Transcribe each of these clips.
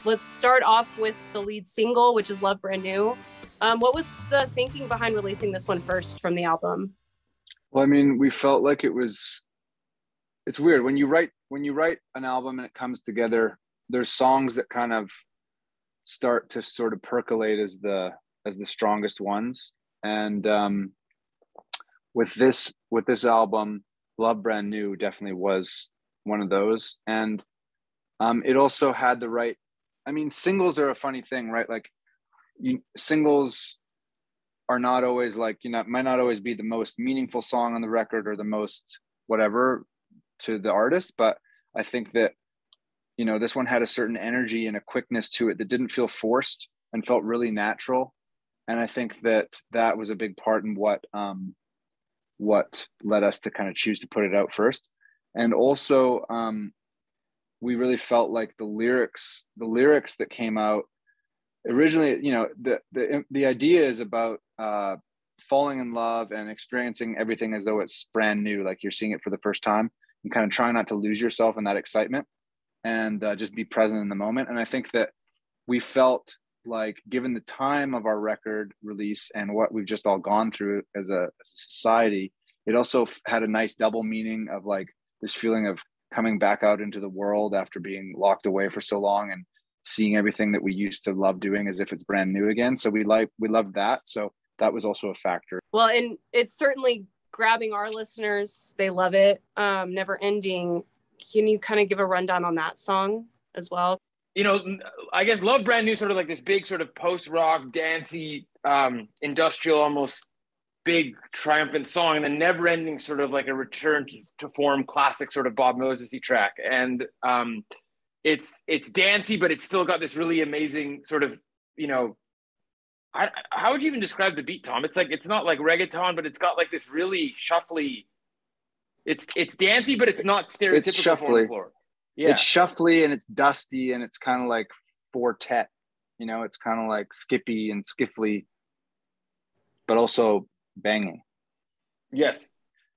Let's start off with the lead single, which is Love Brand New. What was the thinking behind releasing this one first from the album? Well, I mean, we felt like it's weird when you write an album and it comes together, there's songs that kind of start to sort of percolate as the strongest ones. And with this album, Love Brand New definitely was one of those. And it also had the right, I mean, singles are a funny thing, right? Like singles are not always like, might not always be the most meaningful song on the record or the most whatever to the artist. But I think that, this one had a certain energy and a quickness to it that didn't feel forced and felt really natural. And I think that was a big part in what led us to kind of choose to put it out first. And also, we really felt like the lyrics that came out originally, the idea is about falling in love and experiencing everything as though it's brand new, like you're seeing it for the first time, and kind of trying not to lose yourself in that excitement and just be present in the moment. And I think that we felt like, given the time of our record release and what we've just all gone through as a society, it also had a nice double meaning of like this feeling of coming back out into the world after being locked away for so long and seeing everything that we used to love doing as if it's brand new again. So we loved that. So that was also a factor. Well, and it's certainly grabbing our listeners. They love it. Never Ending. Can you kind of give a rundown on that song as well? I guess Love Brand New, sort of like this big sort of post-rock, dancey, industrial, almost big triumphant song, and then Never Ending, sort of like a return to form classic sort of Bob Mosesy track. And it's dancey, but it's still got this really amazing sort of, how would you even describe the beat, Tom? It's like, it's not like reggaeton, but it's got like this really shuffly, it's dancey, but it's not stereotypical. It's shuffly. Floor. Yeah. It's shuffly and it's dusty and it's kind of like quartet, it's kind of like skippy and skiffly, but also banging. Yes.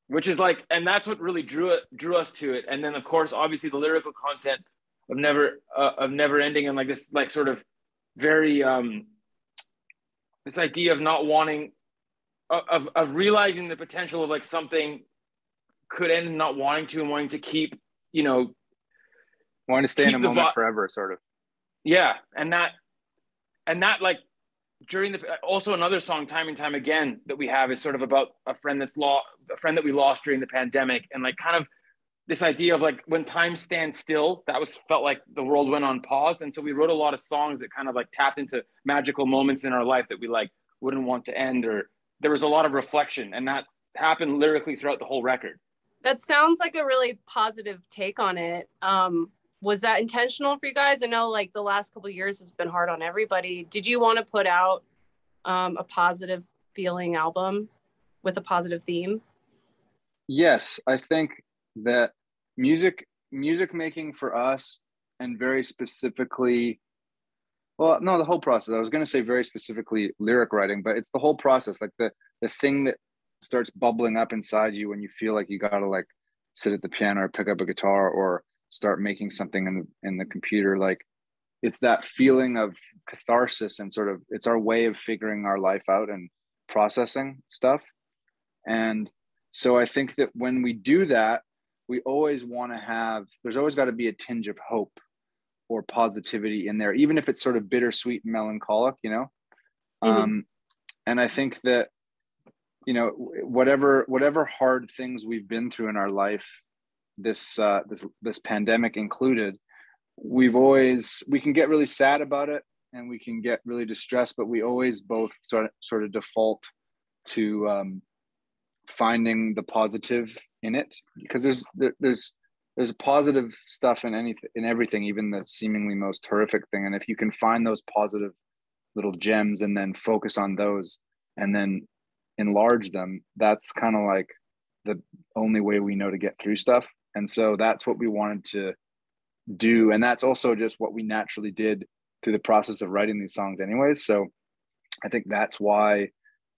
Which is like, and that's what really drew us to it. And then of course, obviously the lyrical content of Never Ending, and like this, like sort of very, this idea of not wanting, of realizing the potential of like something could end and not wanting to, and wanting to keep, wanting to stay in a moment forever, sort of. Yeah. And that like during also another song, Time and Time Again, that we have is sort of about a friend that we lost during the pandemic. And like kind of this idea of like when time stands still, felt like the world went on pause. And so we wrote a lot of songs that kind of like tapped into magical moments in our life that we like wouldn't want to end, or there was a lot of reflection, and that happened lyrically throughout the whole record. That sounds like a really positive take on it. Was that intentional for you guys? I know like the last couple of years has been hard on everybody. Did you want to put out a positive feeling album with a positive theme? Yes, I think that music making for us, and very specifically, well, no, the whole process. I was going to say very specifically lyric writing, but it's the whole process, like the thing that starts bubbling up inside you when you feel like you got to like sit at the piano or pick up a guitar or start making something in the computer. Like it's that feeling of catharsis, and sort of, it's our way of figuring our life out and processing stuff. And so I think that when we do that, we always want to have, there's always got to be a tinge of hope or positivity in there, even if it's sort of bittersweet and melancholic, Mm-hmm. And I think that, whatever hard things we've been through in our life, this pandemic included, we can get really sad about it and we can get really distressed, but we always both sort of default to finding the positive in it, because there's positive stuff in everything, even the seemingly most horrific thing. And if you can find those positive little gems and then focus on those and then enlarge them, that's kind of like the only way we know to get through stuff. And so that's what we wanted to do, and that's also just what we naturally did through the process of writing these songs anyways. So I think that's why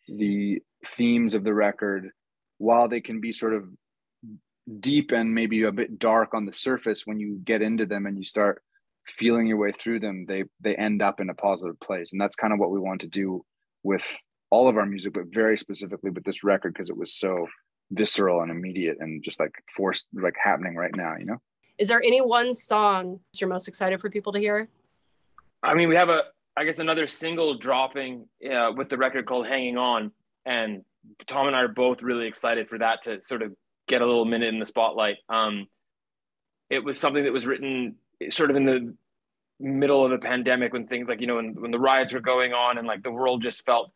the themes of the record, while they can be sort of deep and maybe a bit dark on the surface, when you get into them and you start feeling your way through them, they end up in a positive place. And that's kind of what we want to do with all of our music, but very specifically with this record, because it was so visceral and immediate and just like forced, like happening right now, you know? Is there any one song you're most excited for people to hear? I mean, we have I guess another single dropping with the record called Hanging On. And Tom and I are both really excited for that to sort of get a little minute in the spotlight. It was something that was written sort of in the middle of the pandemic, when things like, you know, when the riots were going on and like the world just felt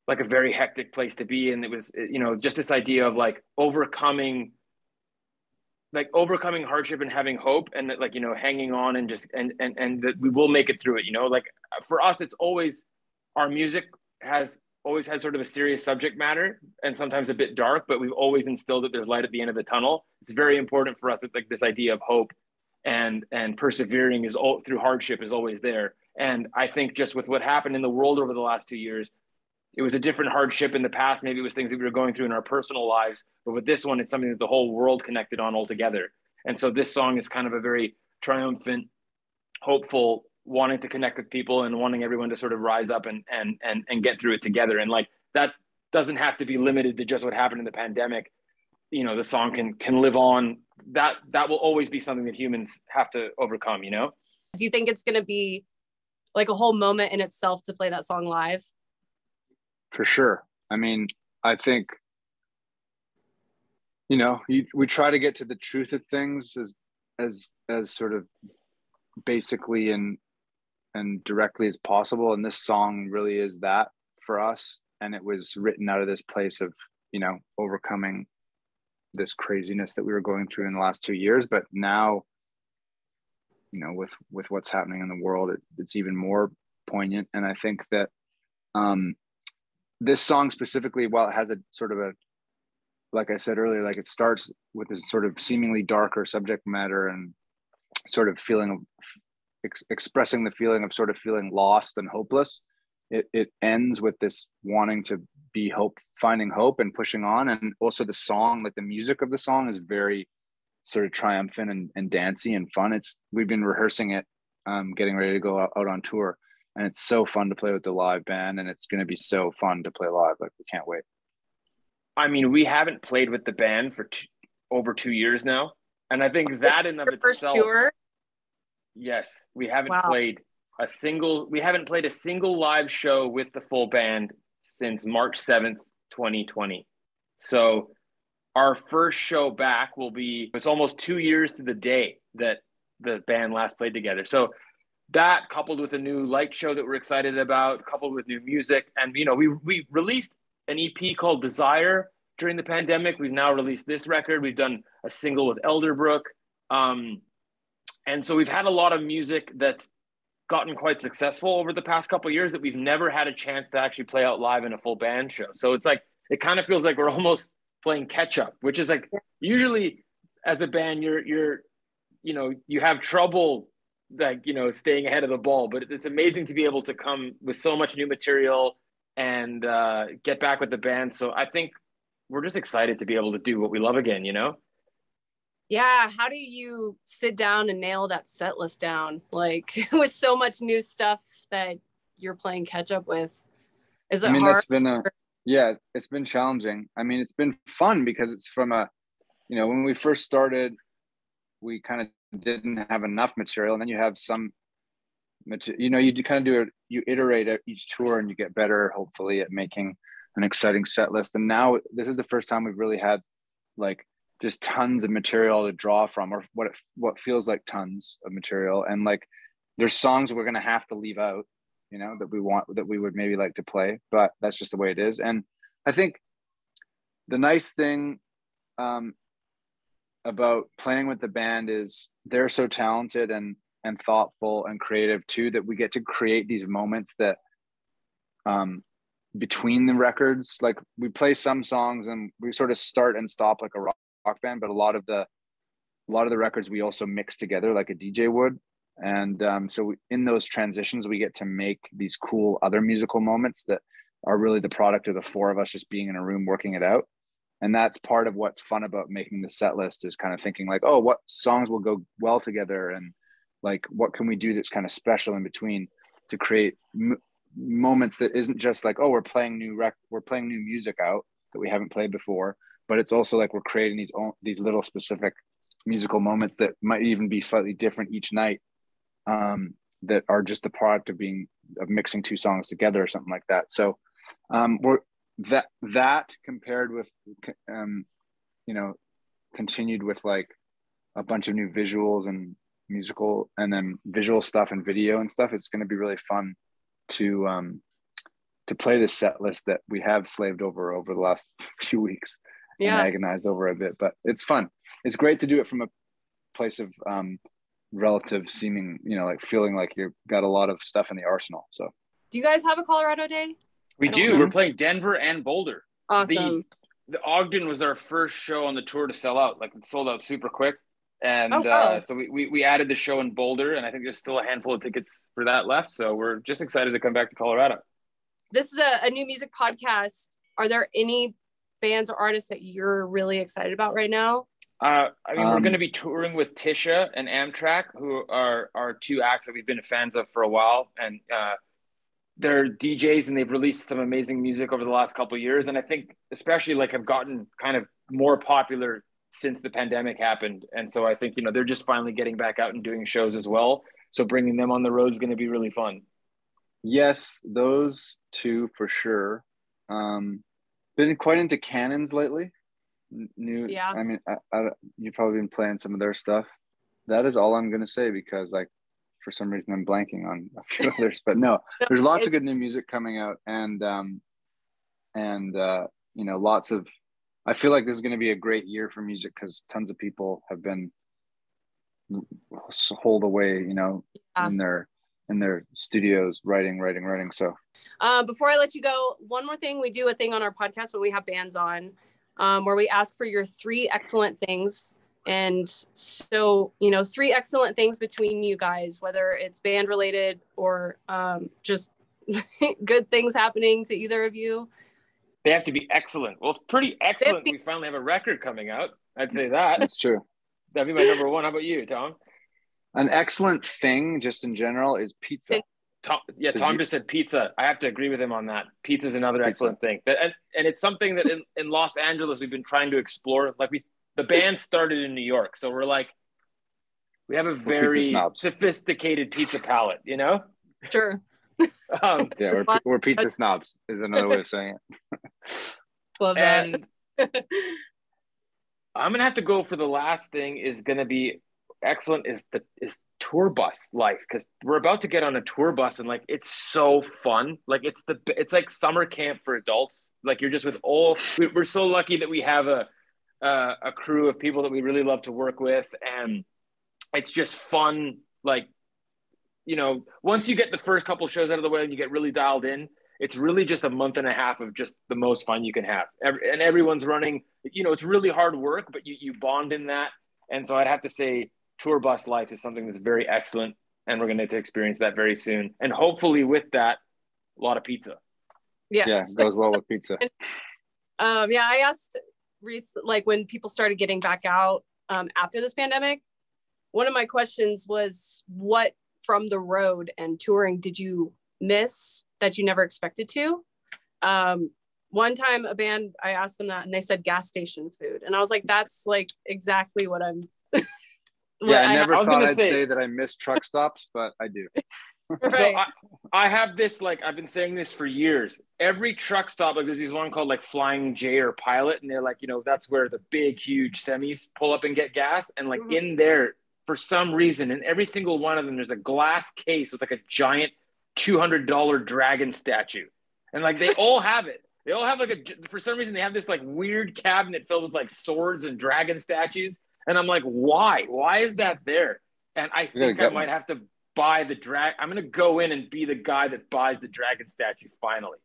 like a very hectic place to be. And it was, you know, just this idea of like overcoming hardship and having hope, and that, like, you know, hanging on and just, and that we will make it through it, you know. Like for us, it's always, our music has always had sort of a serious subject matter and sometimes a bit dark, but we've always instilled that there's light at the end of the tunnel. It's very important for us that, like, this idea of hope and persevering is all through hardship is always there. And I think just with what happened in the world over the last 2 years, it was a different hardship in the past. Maybe it was things that we were going through in our personal lives, but with this one, it's something that the whole world connected on altogether. And so this song is kind of a very triumphant, hopeful, wanting to connect with people and wanting everyone to sort of rise up and get through it together. And like, that doesn't have to be limited to just what happened in the pandemic. You know, the song can live on. That will always be something that humans have to overcome, you know? Do you think it's going to be like a whole moment in itself to play that song live? For sure. I mean, I think, you know, we try to get to the truth of things as sort of basically and directly as possible. And this song really is that for us. And it was written out of this place of, you know, overcoming this craziness that we were going through in the last 2 years. But now, you know, with what's happening in the world, it's even more poignant. And I think that this song specifically, while it has a sort of a, like I said earlier, like it starts with this sort of seemingly darker subject matter and sort of feeling, expressing the feeling of sort of feeling lost and hopeless. It ends with this wanting to be finding hope and pushing on. And also the song, like the music of the song is very sort of triumphant and dancey and fun. We've been rehearsing it, getting ready to go out on tour. And it's so fun to play with the live band, and it's going to be so fun to play live. Like, we can't wait. I mean, we haven't played with the band for over 2 years now. And I think that in of itself. First tour? Yes, we haven't played a single live show with the full band since March 7th, 2020. So our first show back it's almost 2 years to the day that the band last played together. So that, coupled with a new light show that we're excited about, coupled with new music. And, you know, we released an EP called Desire during the pandemic. We've now released this record. We've done a single with Elderbrook. And so we've had a lot of music that's gotten quite successful over the past couple of years that we've never had a chance to actually play out live in a full band show. So it's like, it kind of feels like we're almost playing catch up, which is like, usually as a band, you're, you know, you have trouble, like, you know, staying ahead of the ball, but it's amazing to be able to come with so much new material and get back with the band. So I think we're just excited to be able to do what we love again, you know? Yeah. How do you sit down and nail that set list down? Like, with so much new stuff that you're playing catch up with? Is it hard? It's been challenging. I mean, it's been fun because it's from you know, when we first started, we kind of didn't have enough material, and then you have some material, you know, you kind of do it, you iterate at each tour and you get better, hopefully, at making an exciting set list. And now this is the first time we've really had like just tons of material to draw from, or what feels like tons of material. And like, there's songs we're going to have to leave out, you know, that we would maybe like to play, but that's just the way it is. And I think the nice thing about playing with the band is they're so talented and thoughtful and creative too, that we get to create these moments that between the records, like we play some songs and we sort of start and stop like a rock band, but a lot of the records we also mix together like a DJ would. And so in those transitions, we get to make these cool other musical moments that are really the product of the four of us just being in a room working it out. And that's part of what's fun about making the set list, is kind of thinking like, oh, what songs will go well together, and like what can we do that's kind of special in between to create moments that isn't just like, oh, we're playing new music out that we haven't played before, but it's also like we're creating these little specific musical moments that might even be slightly different each night, that are just the product of mixing two songs together or something like that. So we're that compared with continued with like a bunch of new visuals and musical and then visual stuff and video and stuff. It's going to be really fun to play this set list that we have slaved over the last few weeks and agonized over a bit, but it's fun. It's great to do it from a place of relative seeming, like feeling like you've got a lot of stuff in the arsenal. So do you guys have a Colorado day? We do. We're playing Denver and Boulder. Awesome. The Ogden was our first show on the tour to sell out. Like, it sold out super quick. And so we added the show in Boulder, and I think there's still a handful of tickets for that left. So we're just excited to come back to Colorado. This is a new music podcast. Are there any bands or artists that you're really excited about right now? We're going to be touring with Tisha and Amtrak, who are two acts that we've been fans of for a while. And they're DJs, and they've released some amazing music over the last couple of years. And I think especially like have gotten kind of more popular since the pandemic happened. And so I think, they're just finally getting back out and doing shows as well. So bringing them on the road is going to be really fun. Yes, those two for sure. Been quite into Cannons lately. Yeah. I mean, you've probably been playing some of their stuff. That is all I'm going to say, because like for some reason I'm blanking on a few others, but no, there's lots of good new music coming out, and lots of, I feel like this is going to be a great year for music because tons of people have been holed away, in their studios writing. So before I let you go, one more thing. We do a thing on our podcast when we have bands on, where we ask for your 3 excellent things. And so, 3 excellent things between you guys, whether it's band related or just good things happening to either of you. They have to be excellent. Well, it's pretty excellent. We finally have a record coming out. I'd say that. That's true. That'd be my number 1. How about you, Tom? An excellent thing, just in general, is pizza. Tom just said pizza. I have to agree with him on that. Pizza is another excellent thing. And it's something that in Los Angeles we've been trying to explore. Like the band started in New York, so we have a very sophisticated pizza palate, Sure. We're pizza snobs is another way of saying it. Love that. And I'm gonna have to go for the last thing. Is gonna be excellent is tour bus life, because we're about to get on a tour bus, and like it's so fun. Like it's like summer camp for adults. Like you're just with we're so lucky that we have a crew of people that we really love to work with, and it's just fun. Like, once you get the first couple shows out of the way and you get really dialed in, it's really just a month and a half of just the most fun you can have. And everyone's running, it's really hard work, but you bond in that. And so I'd have to say tour bus life is something that's very excellent, and we're going to get to experience that very soon. And hopefully with that, a lot of pizza. Yes. Yeah, it goes well with pizza. I asked like when people started getting back out after this pandemic, one of my questions was, what from the road and touring did you miss that you never expected to? One time a band, I asked them that, and they said gas station food, and I was like, that's like exactly what I'm I never thought I'd say that I miss truck stops, but I do. Right. So I have this, like, I've been saying this for years. Every truck stop, like there's this one called like Flying J or Pilot, and they're like, that's where the big huge semis pull up and get gas, and like in there, for some reason, in every single one of them, there's a glass case with like a giant $200 dragon statue. And like, they all have it. They all have like for some reason, they have this like weird cabinet filled with like swords and dragon statues. And I'm like, why? Why is that there? And I think I might have to buy the I'm going to go in and be the guy that buys the dragon statue finally.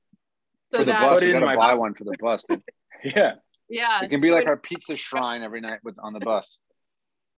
So for the bus, we got to buy one for the bus. Dude. Yeah. Yeah. It can be like our pizza shrine every night on the bus.